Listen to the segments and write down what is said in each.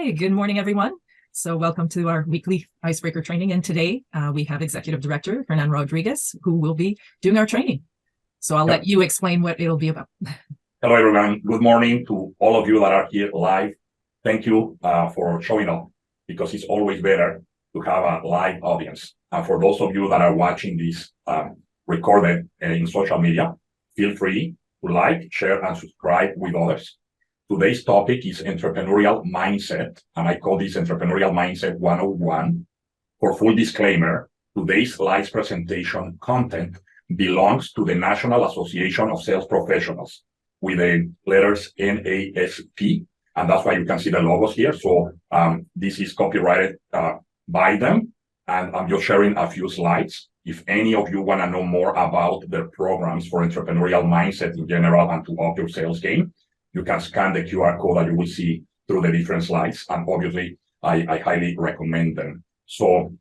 Hi, good morning, everyone. So welcome to our weekly icebreaker training. And today we have Executive Director Hernan Rodriguez, who will be doing our training. So I'll let you explain what it'll be about. Hello, everyone. Good morning to all of you that are here live. Thank you for showing up, because it's always better to have a live audience. And for those of you that are watching this recorded in social media, feel free to like, share, and subscribe with others. Today's topic is entrepreneurial mindset, and I call this entrepreneurial mindset 101. For full disclaimer, today's slides presentation content belongs to the National Association of Sales Professionals with the letters NASP, and that's why you can see the logos here. So this is copyrighted by them, and I'm just sharing a few slides. If any of you want to know more about their programs for entrepreneurial mindset in general and to up your sales game, you can scan the QR code that you will see through the different slides, and obviously I highly recommend them. So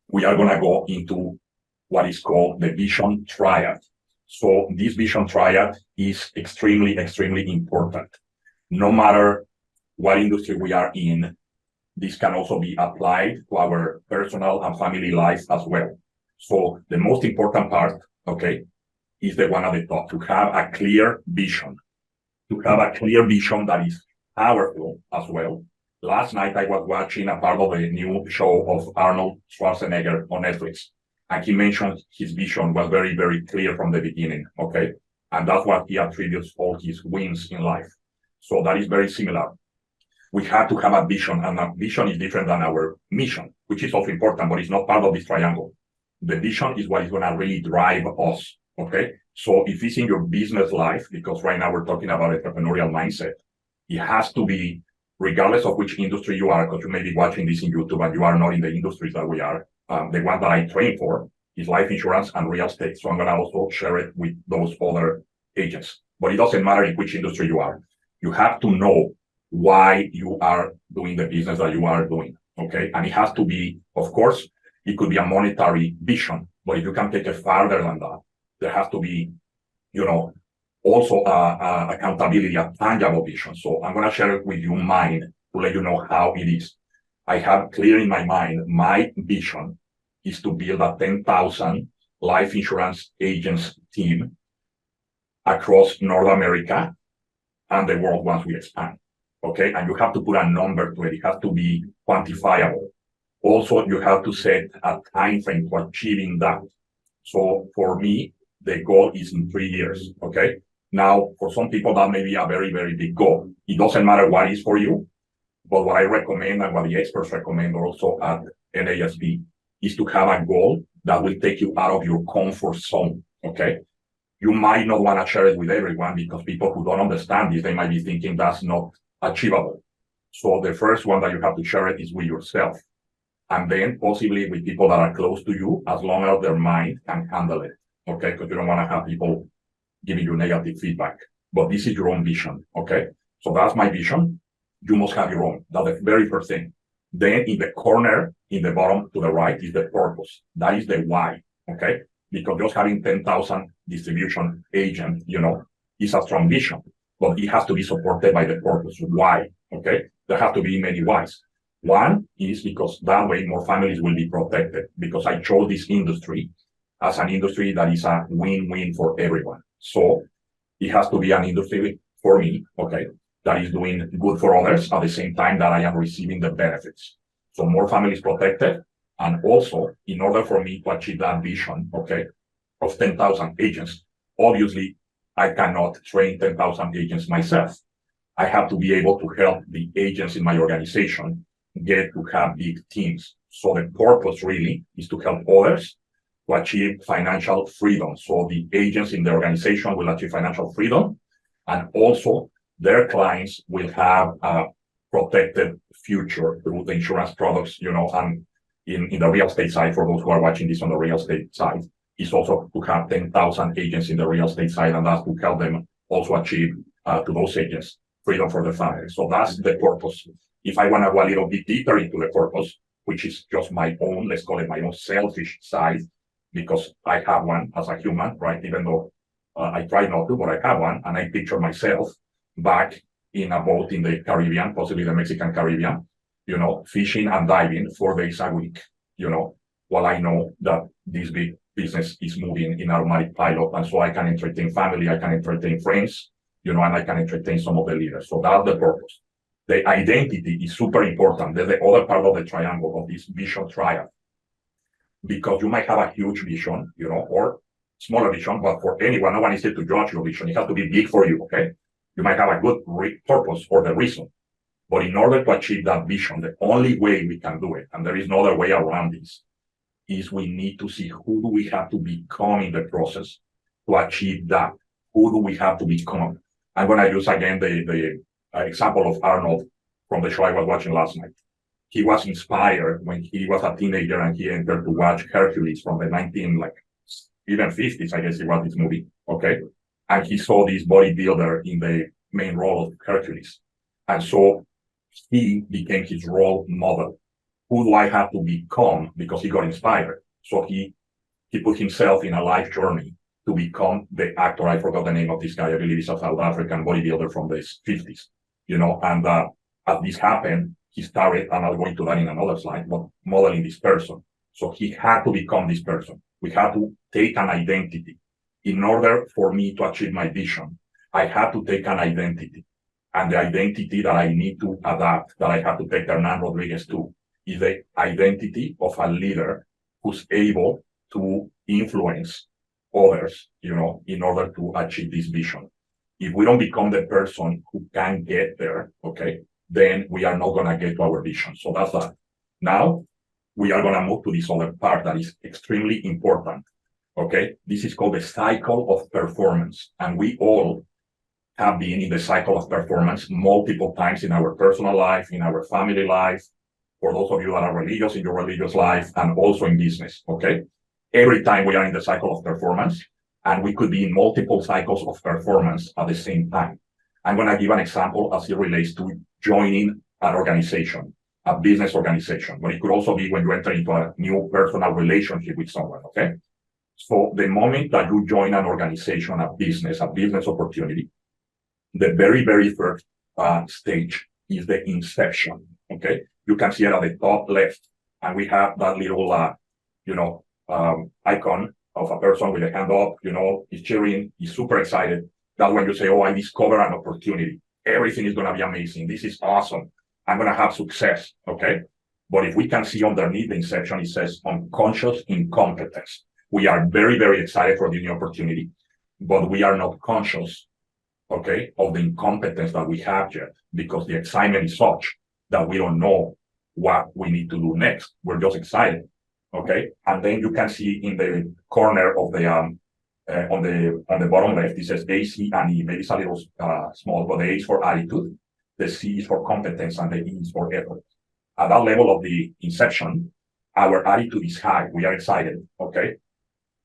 we are going to go into what is called the vision triad. So this vision triad is extremely important. No matter what industry we are in, this can also be applied to our personal and family lives as well. So the most important part, okay, is the one at the top, to have a clear vision. To have a clear vision that is powerful as well. Last night, I was watching a part of a new show of Arnold Schwarzenegger on Netflix, and he mentioned his vision was very clear from the beginning, okay? And that's what he attributes all his wins in life. So that is very similar. We have to have a vision, and a vision is different than our mission, which is also important, but it's not part of this triangle. The vision is what is going to really drive us, okay? So if it's in your business life, because right now we're talking about entrepreneurial mindset, it has to be, regardless of which industry you are, because you may be watching this in YouTube and you are not in the industries that we are. The one that I train for is life insurance and real estate. So I'm going to also share it with those other agents. But it doesn't matter in which industry you are. You have to know why you are doing the business that you are doing, okay? And it has to be, of course, it could be a monetary vision, but if you can take it farther than that, there has to be, also accountability, a tangible vision. So I'm going to share it with you mine to let you know how it is. I have clear in my mind, my vision is to build a 10,000 life insurance agents team across North America and the world once we expand. Okay, and you have to put a number to it. It has to be quantifiable. Also, you have to set a time frame for achieving that. So for me, the goal is in 3 years, okay? Now, for some people, that may be a very big goal. It doesn't matter what is for you, but what I recommend and what the experts recommend also at NASP is to have a goal that will take you out of your comfort zone, okay? You might not want to share it with everyone, because people who don't understand this, they might be thinking that's not achievable. So the first one that you have to share it is with yourself, and then possibly with people that are close to you, as long as their mind can handle it, okay? Because you don't want to have people giving you negative feedback. But this is your own vision, okay? So that's my vision. You must have your own. That's the very first thing. Then in the corner, in the bottom to the right, is the purpose. That is the why, okay? Because just having 10,000 distribution agent, is a strong vision, but it has to be supported by the purpose. Why? Okay? There have to be many whys. One is because that way more families will be protected, because I chose this industry as an industry that is a win-win for everyone. So it has to be an industry for me, okay, that is doing good for others at the same time that I am receiving the benefits. So more families protected. And also, in order for me to achieve that vision, okay, of 10,000 agents, obviously, I cannot train 10,000 agents myself. I have to be able to help the agents in my organization get to have big teams. So the purpose really is to help others to achieve financial freedom. So the agents in the organization will achieve financial freedom, and also their clients will have a protected future through the insurance products, and in the real estate side, for those who are watching this on the real estate side, is also to have 10,000 agents in the real estate side, and that's to help them also achieve to those agents freedom for their family. So that's the purpose. If I want to go a little bit deeper into the purpose, which is just my own, let's call it my own selfish side, because I have one as a human, right? Even though I try not to, but I have one, and I picture myself back in a boat in the Caribbean, possibly the Mexican Caribbean, fishing and diving 4 days a week, while I know that this big business is moving in automatic pilot. And so I can entertain family, I can entertain friends, and I can entertain some of the leaders. So that's the purpose. The identity is super important. That's the other part of the triangle of this vision triad. Because you might have a huge vision, or smaller vision, but for anyone, no one is here to judge your vision. It has to be big for you, okay? You might have a good purpose for the reason. But in order to achieve that vision, the only way we can do it, and there is no other way around this, is we need to see who do we have to become in the process to achieve that. Who do we have to become? I'm going to use again the example of Arnold from the show I was watching last night. He was inspired when he was a teenager and he entered to watch Hercules from the even 50s, I guess it was this movie, okay? And he saw this bodybuilder in the main role of Hercules. And so he became his role model. Who do I have to become? Because he got inspired. So he put himself in a life journey to become the actor. I forgot the name of this guy. I believe he's a South African bodybuilder from the 50s, and as this happened, he started, and I'll go into that in another slide, but modeling this person. So he had to become this person. We had to take an identity. In order for me to achieve my vision, I had to take an identity. And the identity that I need to adapt, that I have to take Hernan Rodriguez to, is the identity of a leader who's able to influence others, in order to achieve this vision. If we don't become the person who can get there, okay, then we are not going to get to our vision. So that's that. Now, we are going to move to this other part that is extremely important, okay? This is called the cycle of performance. And we all have been in the cycle of performance multiple times in our personal life, in our family life, for those of you that are religious, in your religious life, and also in business, okay? Every time we are in the cycle of performance, and we could be in multiple cycles of performance at the same time. I'm going to give an example as it relates to joining an organization, a business organization, but it could also be when you enter into a new personal relationship with someone, okay? So the moment that you join an organization, a business opportunity, the very, very first stage is the inception, okay? You can see it at the top left, and we have that little, icon of a person with a hand up, he's cheering, he's super excited. That's when you say, oh, I discovered an opportunity. Everything is going to be amazing. This is awesome. I'm going to have success, okay? But if we can see underneath the inception, it says unconscious incompetence. We are very, very excited for the new opportunity, but we are not conscious, okay, of the incompetence that we have yet, because the excitement is such that we don't know what we need to do next. We're just excited, okay? And then you can see in the corner of the on the bottom left, it says A, C, and E. Maybe it's a little small, but the A is for attitude, the C is for competence, and the E is for effort. At that level of the inception, our attitude is high. We are excited, okay?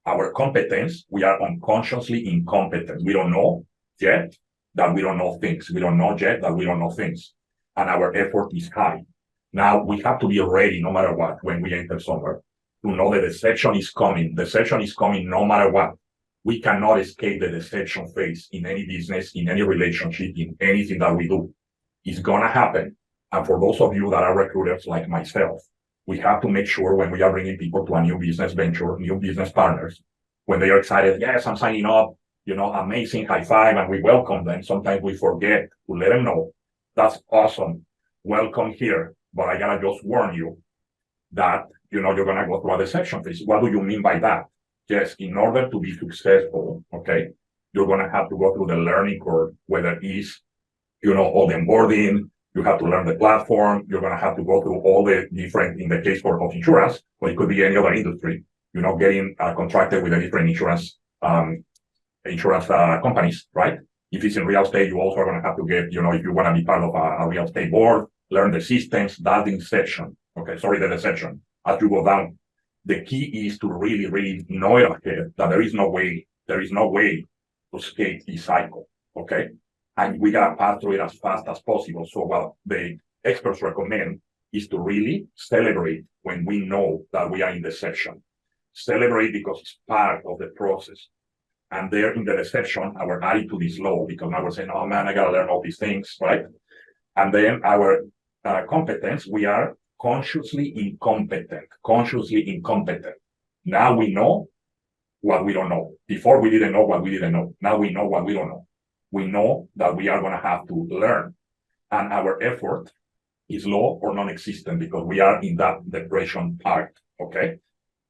Our competence, we are unconsciously incompetent. We don't know yet that we don't know things. We don't know yet that we don't know things. And our effort is high. Now, we have to be ready no matter what when we enter somewhere to know the deception is coming. Deception is coming no matter what. We cannot escape the deception phase in any business, in any relationship, in anything that we do. It's going to happen. And for those of you that are recruiters like myself, we have to make sure when we are bringing people to a new business venture, new business partners, when they are excited, yes, I'm signing up, amazing, high five, and we welcome them. Sometimes we forget to let them know, that's awesome, welcome here. But I gotta just warn you that, you're gonna go through a deception phase. What do you mean by that? Yes, in order to be successful, okay, you're gonna have to go through the learning curve, whether it's, all the onboarding, you have to learn the platform, you're gonna have to go through all the different, in the case of insurance, but it could be any other industry, getting contracted with the different insurance companies, right? If it's in real estate, you also are gonna have to get, if you wanna be part of a real estate board, learn the systems, that inception, okay, sorry, the deception, as you go down. The key is to really, really know it ahead that there is no way to escape this cycle, okay? And we gotta pass through it as fast as possible. So what the experts recommend is to really celebrate when we know that we are in deception. Celebrate because it's part of the process. And there in the deception, our attitude is low because now we're saying, oh man, I gotta learn all these things, right? And then our competence, we are consciously incompetent. Now we know what we don't know. Before we didn't know what we didn't know. Now we know what we don't know. We know that we are going to have to learn, and our effort is low or non-existent because we are in that depression part, okay?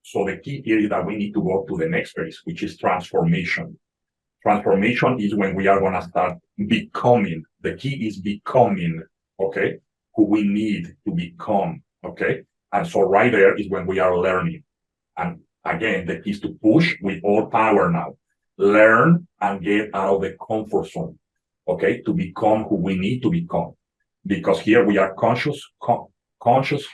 So the key here is that we need to go to the next phase, which is transformation. Transformation is when we are going to start becoming. The key is becoming, okay, who we need to become, okay? And so right there is when we are learning. And again, the key is to push with all power now. Learn and get out of the comfort zone, okay, to become who we need to become. Because here we are conscious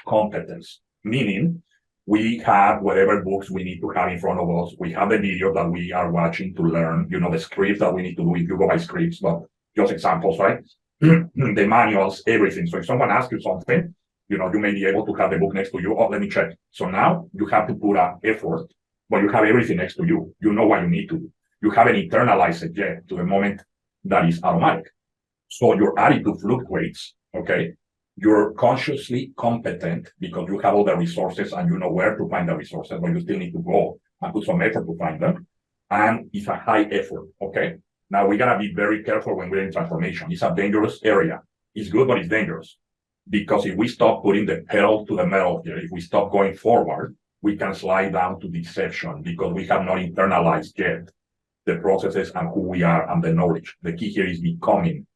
competence, meaning we have whatever books we need to have in front of us. We have the video that we are watching to learn, the scripts that we need to do if you go by scripts, but just examples, right? The manuals, everything. So if someone asks you something, you may be able to have the book next to you. Oh, let me check. So now you have to put an effort, but you have everything next to you. You know what you need to do. You haven't internalized it yet to the moment that is automatic. So your attitude fluctuates, okay? You're consciously competent because you have all the resources and you know where to find the resources, but you still need to go and put some effort to find them. And it's a high effort, okay? Now we gotta be very careful when we're in transformation. It's a dangerous area. It's good, but it's dangerous. Because if we stop putting the pedal to the metal here, if we stop going forward, we can slide down to deception because we have not internalized yet the processes and who we are and the knowledge. The key here is becoming.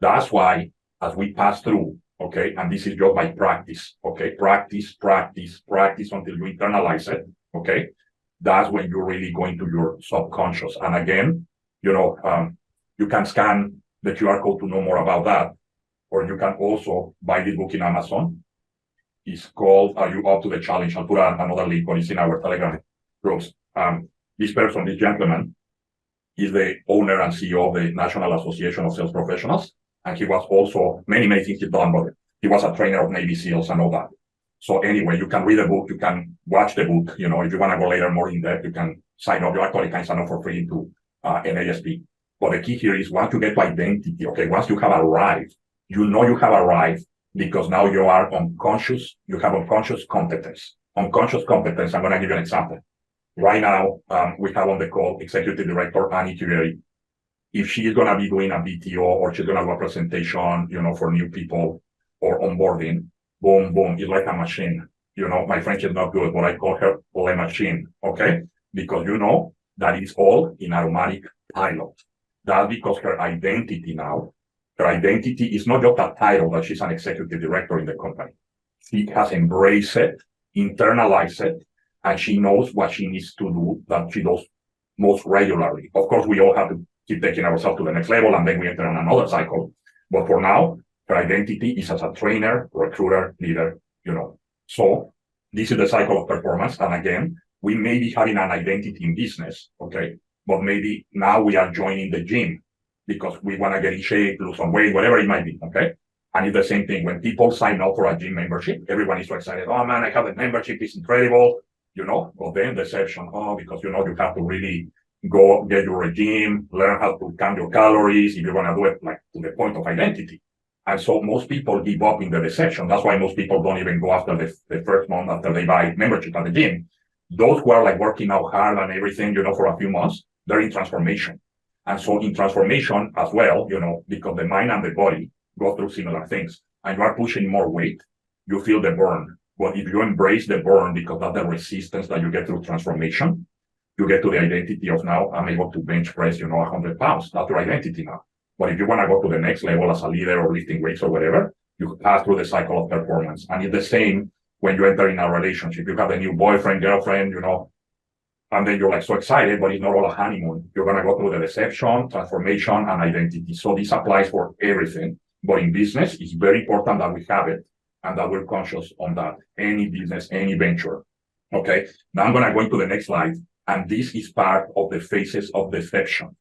That's why as we pass through, okay, and this is just by practice, okay, practice until you internalize it, okay, that's when you're really going to your subconscious. And again, you can scan the QR code to know more about that, or you can also buy the book in Amazon. It's called Are You Up to the Challenge? I'll put another link, but it's in our Telegram groups. This gentleman, is the owner and CEO of the National Association of Sales Professionals. And he was also many things he's done, but he was a trainer of Navy SEALs and all that. So anyway, you can read the book, you can watch the book. If you want to go later more in depth, you can sign up. You actually can sign up for free to NASP. But the key here is once you get to identity, okay, once you have arrived, you have arrived because now you are unconscious, you have unconscious competence. Unconscious competence, I'm going to give you an example. Right now, we have on the call Executive Director Annie Tiberi. If she is going to be doing a BTO or she's going to do a presentation, for new people or onboarding, boom, it's like a machine. My French is not good, but I call her a machine, okay? Because that is all in automatic pilot. That's because her identity is not just a title that she's an executive director in the company. She has embraced it, internalized it, and she knows what she needs to do that she does most regularly. Of course, we all have to keep taking ourselves to the next level, and then we enter on another cycle. But for now, her identity is as a trainer, recruiter, leader, So this is the cycle of performance. And again, we may be having an identity in business, okay? But maybe now we are joining the gym because we want to get in shape, lose some weight, whatever it might be, okay? And it's the same thing. When people sign up for a gym membership, everyone is so excited. Oh man, I have the membership, it's incredible. But then deception, because you have to really go get your regime, learn how to count your calories if you're going to do it like to the point of identity. And so most people give up in the deception. That's why most people don't even go after the first month after they buy membership at the gym. Those who are like working out hard and everything, for a few months, they're in transformation. And so in transformation as well, because the mind and the body go through similar things and you are pushing more weight, you feel the burn. But if you embrace the burn because of the resistance that you get through transformation, you get to the identity of now I'm able to bench press, 100 pounds. That's your identity now. But if you want to go to the next level as a leader or lifting weights or whatever, you pass through the cycle of performance. And it's the same when you enter in a relationship. You have a new boyfriend, girlfriend, and then you're like so excited, but it's not all a honeymoon. You're going to go through the deception, transformation, and identity. So this applies for everything. But in business, it's very important that we have it and that we're conscious on that. Any business, any venture. Okay. Now I'm going to go into the next slide. And this is part of the phases of deception.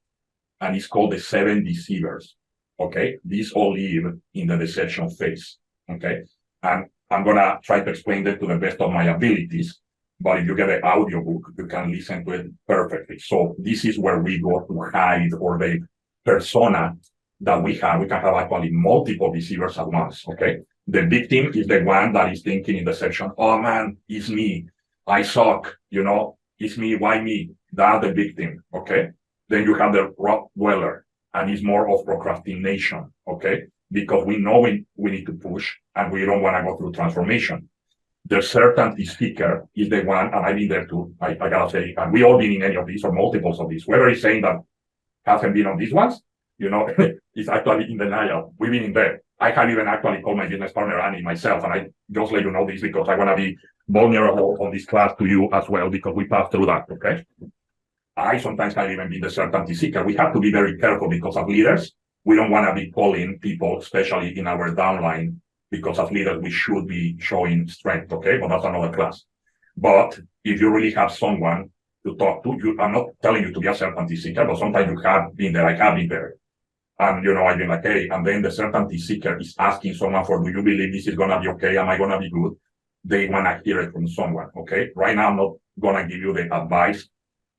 And it's called the 7 deceivers. Okay. These all live in the deception phase. Okay. And I'm going to try to explain that to the best of my abilities. But if you get an audiobook, you can listen to it perfectly. So this is where we go to hide or the persona that we have. We can have actually multiple deceivers at once. Okay. The victim is the one that is thinking in the section, oh man, it's me. I suck, it's me, why me? That's the victim, okay? Then you have the rock dweller, and it's more of procrastination, okay? Because we know we need to push and we don't want to go through transformation. The certainty seeker is the one, and I've been there too, I gotta say, and we all been in any of these or multiples of these. Whoever is saying that hasn't been on these ones, is actually in denial. We've been in there. I have even actually called my business partner Annie myself, and I just let you know this because I want to be vulnerable on this class to you as well, because we passed through that, okay? I sometimes have even been the certainty seeker. We have to be very careful because as leaders, we don't want to be calling people, especially in our downline, because as leaders, we should be showing strength, okay? But that's another class. But if you really have someone to talk to, I'm not telling you to be a certainty seeker, but sometimes you have been there, I have been there. And, I've been like, hey, and then the certainty seeker is asking someone for, do you believe this is going to be okay? Am I going to be good? They want to hear it from someone, okay? Right now, I'm not going to give you the advice,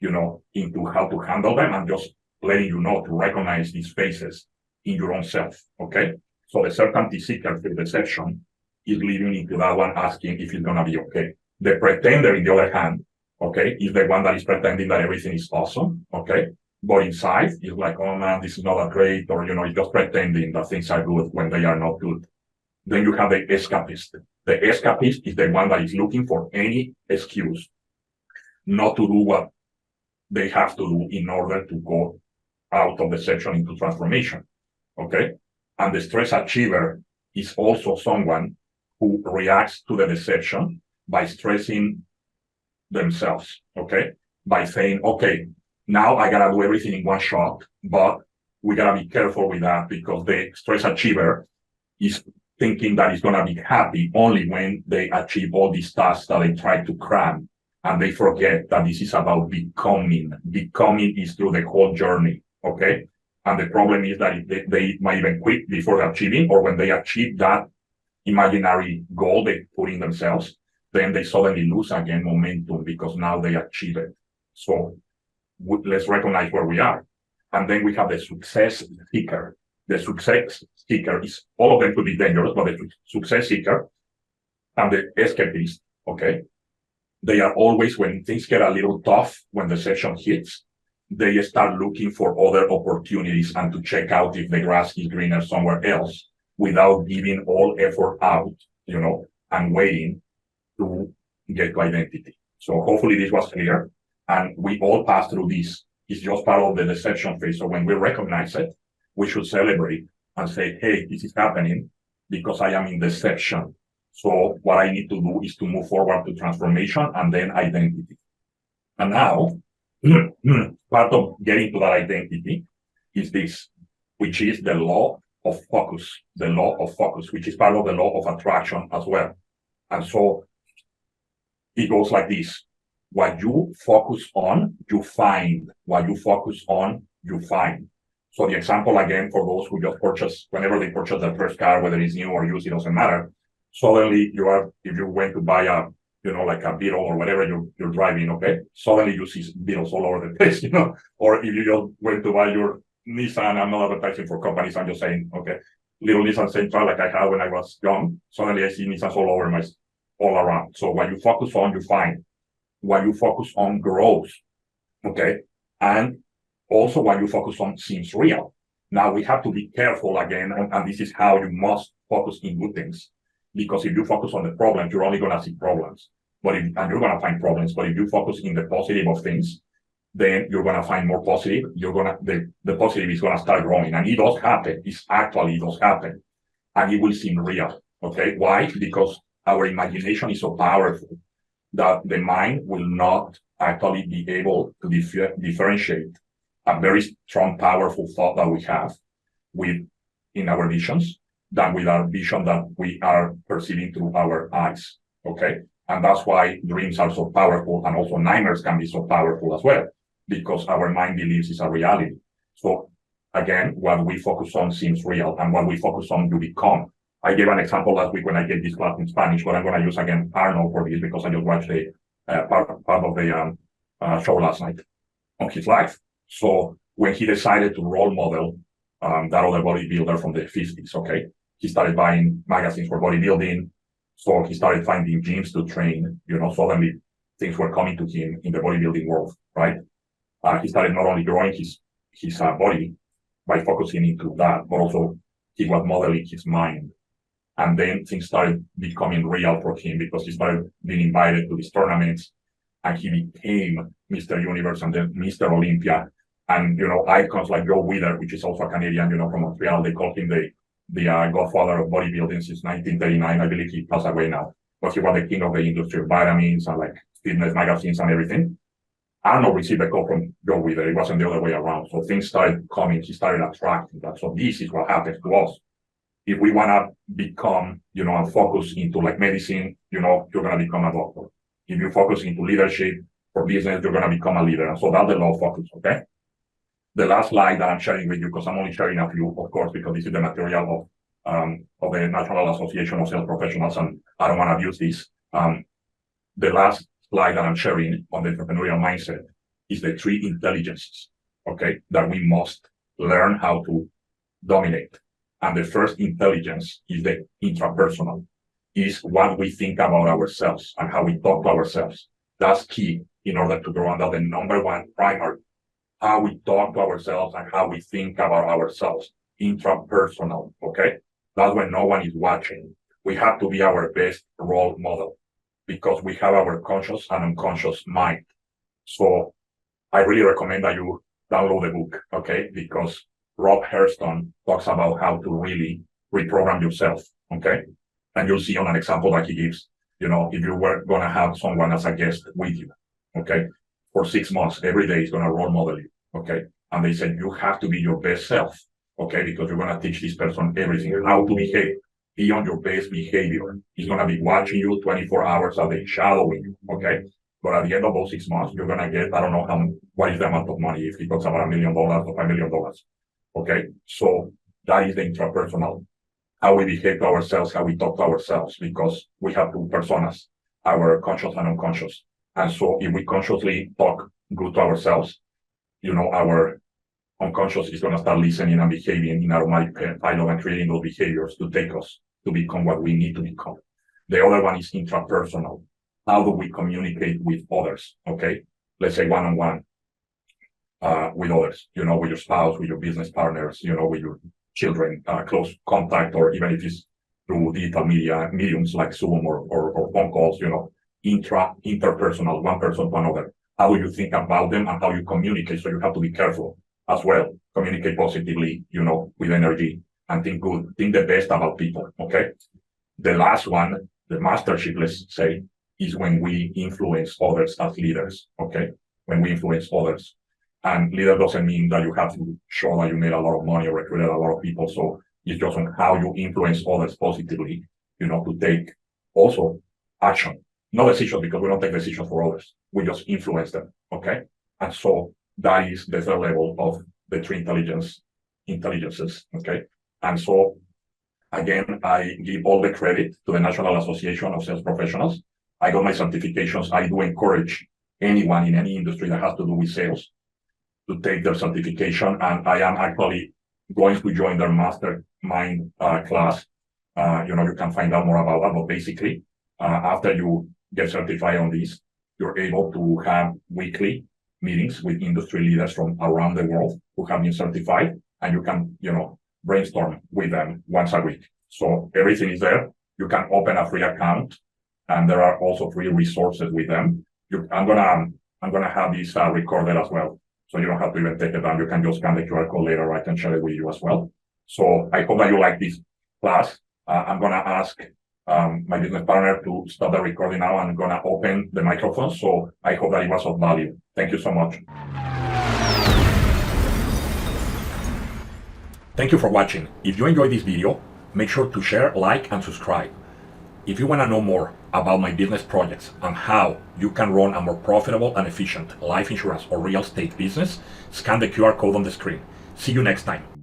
into how to handle them. I'm just letting you know to recognize these phases in your own self, okay? So the certainty seeker through deception is leading into that one asking if it's going to be okay. The pretender, in the other hand, okay, is the one that is pretending that everything is awesome, okay? But inside, it's like, oh man, this is not that great, or, it's just pretending that things are good when they are not good. Then you have the escapist. The escapist is the one that is looking for any excuse not to do what they have to do in order to go out of deception into transformation, okay? And the stress achiever is also someone who reacts to the deception by stressing themselves, okay? By saying, okay, now I gotta do everything in one shot, but we gotta be careful with that because the stress achiever is thinking that it's gonna be happy only when they achieve all these tasks that they try to cram. And they forget that this is about becoming. Becoming is through the whole journey, okay? And the problem is that they might even quit before achieving, or when they achieve that imaginary goal they put in themselves, then they suddenly lose again momentum because now they achieve it. So let's recognize where we are. And then we have the success seeker. The success seeker is, all of them could be dangerous, but the success seeker and the escapist, okay? They are always, when things get a little tough, when the session hits, they start looking for other opportunities and to check out if the grass is greener somewhere else without giving all effort out, and waiting to get to identity. So hopefully this was clear. And we all pass through this. It's just part of the deception phase. So when we recognize it, we should celebrate and say, hey, this is happening because I am in deception. So what I need to do is to move forward to transformation and then identity. And now, part of getting to that identity is this, which is the law of focus, which is part of the law of attraction as well. And so it goes like this. What you focus on, you find. What you focus on, you find. So the example again, for those who just purchase, whenever they purchase their first car, whether it's new or used, it doesn't matter. Suddenly if you went to buy a, like a Beetle or whatever you're driving, okay? Suddenly you see Beetles all over the place, or if you just went to buy your Nissan, I'm not advertising for companies, I'm just saying, okay, little Nissan Sentra like I had when I was young, suddenly I see Nissans all around. So what you focus on, you find. What you focus on grows, okay? And also what you focus on seems real. Now we have to be careful again, and this is how you must focus in good things. Because if you focus on the problems, you're only going to see problems. And you're going to find problems. But if you focus in the positive of things, then you're going to find more positive. The positive is going to start growing. And it does happen. It does happen. And it will seem real. Okay. Why? Because our imagination is so powerful that the mind will not actually be able to differentiate a very strong, powerful thought that we have in our visions than with our vision that we are perceiving through our eyes, okay? And that's why dreams are so powerful, and also nightmares can be so powerful as well, because our mind believes it's a reality. So again, what we focus on seems real, and what we focus on, you become. I gave an example last week when I gave this class in Spanish, but I'm going to use again Arnold for this because I just watched the part of the show last night on his life. So when he decided to role model that other bodybuilder from the 50s, okay? he started buying magazines for bodybuilding. So he started finding gyms to train, suddenly things were coming to him in the bodybuilding world, right? He started not only growing his body by focusing into that, but also he was modeling his mind. And then things started becoming real for him because he started being invited to these tournaments, and he became Mr. Universe and then Mr. Olympia. And, icons like Joe Wheeler, which is also a Canadian, from Montreal, they call him the godfather of bodybuilding since 1939. I believe he passed away now, but he was the king of the industry of vitamins and like fitness magazines and everything. Arnold received a call from Joe Wheeler. It wasn't the other way around. So things started coming. He started attracting that. So this is what happens to us. If we want to become, and focus into like medicine, you're going to become a doctor. If you focus into leadership for business, you're going to become a leader. And so that's the law of focus, okay? The last slide that I'm sharing with you, because I'm only sharing a few, of course, because this is the material of the National Association of Sales Professionals, and I don't want to abuse this. The last slide that I'm sharing on the entrepreneurial mindset is the 3 intelligences, okay, that we must learn how to dominate. And the first intelligence is the intrapersonal, is what we think about ourselves and how we talk to ourselves. That's key in order to grow under the number one primary, how we talk to ourselves and how we think about ourselves, intrapersonal, okay? That's when no one is watching. We have to be our best role model because we have our conscious and unconscious mind. So I really recommend that you download the book, okay? Because Rob Hairston talks about how to really reprogram yourself, okay? And you'll see on an example that he gives, if you were going to have someone as a guest with you, okay, for 6 months, every day is going to role model you, okay? And they said, you have to be your best self, okay? Because you're going to teach this person everything, how to behave, be on your best behavior. He's going to be watching you 24 hours a day, shadowing you, okay? But at the end of those 6 months, you're going to get, I don't know what is the amount of money, if he talks about $1 million or $5 million. Okay, so that is the intrapersonal, how we behave to ourselves, how we talk to ourselves, because we have 2 personas, our conscious and unconscious. And so if we consciously talk good to ourselves, our unconscious is going to start listening and behaving in automatic pilot and creating those behaviors to take us to become what we need to become. The other one is intrapersonal. How do we communicate with others? Okay, let's say one-on-one. With others, with your spouse, with your business partners, with your children, close contact, or even if it's through digital mediums like Zoom or phone calls, interpersonal, one person to another. How do you think about them and how you communicate? So you have to be careful as well. Communicate positively, with energy, and think good, think the best about people, okay? The last one, the mastership, let's say, is when we influence others as leaders, okay? When we influence others. And leader doesn't mean that you have to show that you made a lot of money or recruited a lot of people. So it's just on how you influence others positively, to take also action. No decisions, because we don't take decisions for others. We just influence them, okay? And so that is the third level of the 3 intelligences, okay? And so, again, I give all the credit to the National Association of Sales Professionals. I got my certifications. I do encourage anyone in any industry that has to do with sales to take their certification, and I am actually going to join their mastermind class. You can find out more about that, but basically, after you get certified on this, you're able to have weekly meetings with industry leaders from around the world who have been certified, and you can, brainstorm with them once a week. So everything is there. You can open a free account, and there are also free resources with them. I'm gonna have this recorded as well. So you don't have to even take it down. You can just scan the QR code later. I can share it with you as well. So I hope that you like this class. I'm going to ask my business partner to stop the recording now. I'm going to open the microphone. So I hope that it was of value. Thank you so much. Thank you for watching. If you enjoyed this video, make sure to share, like, and subscribe. If you want to know more about my business projects and how you can run a more profitable and efficient life insurance or real estate business, scan the QR code on the screen. See you next time.